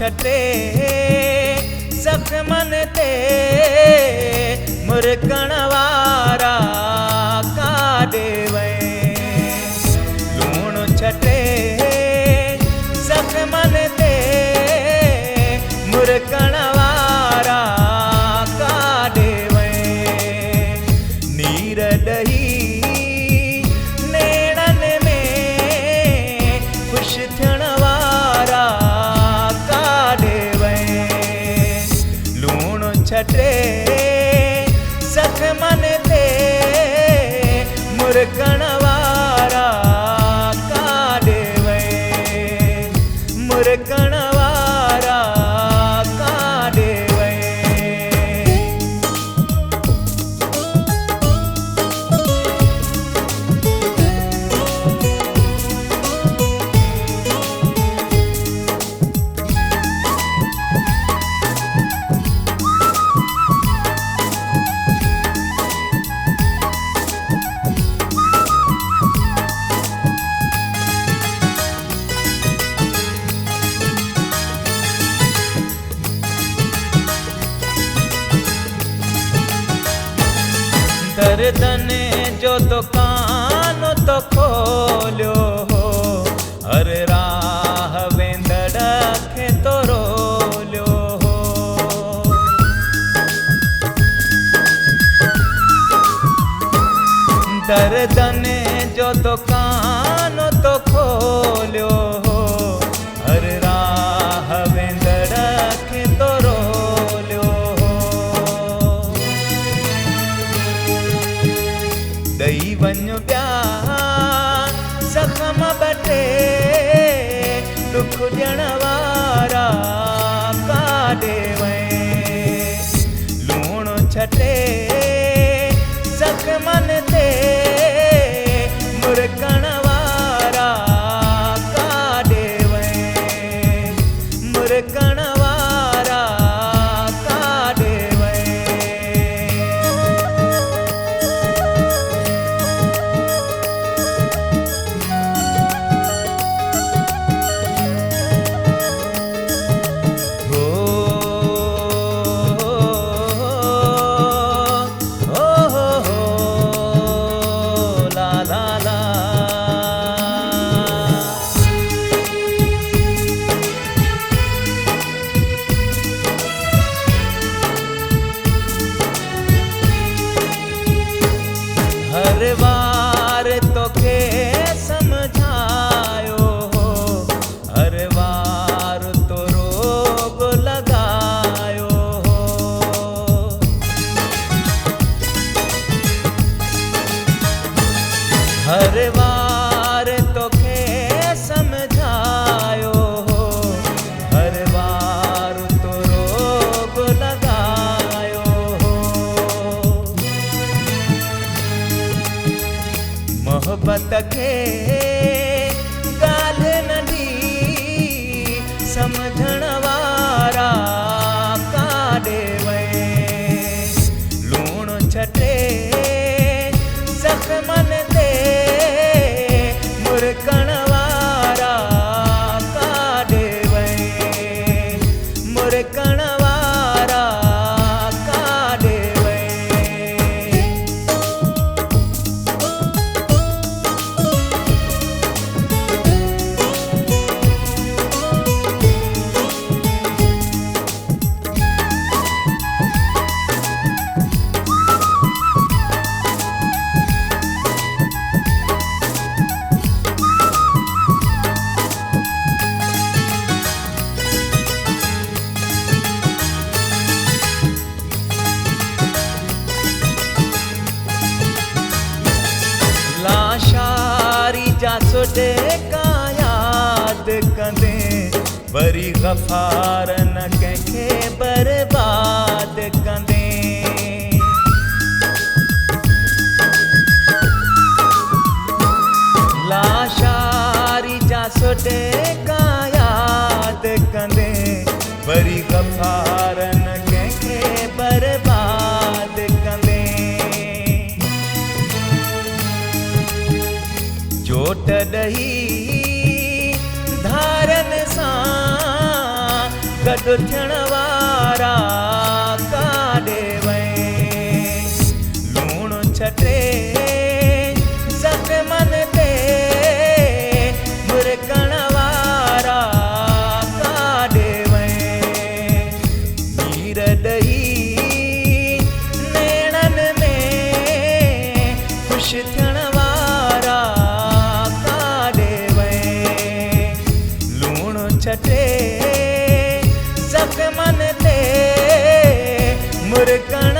छटे जख्मन ते मुरकण वारा काॾे वए। लूण छटे जख्मन ते मुरकण वारा काॾे वए। नीर ॾही नेड़न में ख़ुशि थियण वारा काॾे वए। लूण छटे जख्मन ते मुरकण वारा काॾे वए। मुरकण वारा काॾे वए। दर्दन जो दुकान तो खोलियो हो, हर राह वेंदड़ खे तो रोलियो हो। दर्दन जो दुकान तो खोलियो हो, हर राह वेंदड़ खे तो रोलियो हो। ॾई वञ ॿिया ज़ख़्म ॿटे दुख ॾियण वारा काॾे वए। लूण छटे ज़ख़्मन ते मुरकण वारा काॾे वए। मुरकण वारा काॾे वए। हर बार तोखे समझायो हो, हर बार तो रोग लगायो हो। हर बार तोखे समझायो हो, हर बार तो रोग लगायो हो। मोहब्बत खे ॻाल्हि नंढी समझण वारा काॾे वए। लूण छटे ज़ख़्मन ते मुरकण वारा काॾे वए। मुरकण वारा काॾे वए। लाशारी जा सुॾे का यादि कंदे, वरी ग़फ़ार न कंहिंखे बर्बाद कंदे। लाशारी जा सुॾे का यादि कंदे, वरी ग़फ़ार न कंहिंखे बर्बाद कंदे। चोट ॾही धारन सां गॾु थियण वारा काॾे वञे लूणु छटे ज़ख़्मनि ते मुरकण वारा काॾे वञे नीर ॾही नेणनि में ख़ुशि थियण वारा काॾे वञे लूणु छटे ज़ख़्मनि ते मुरकण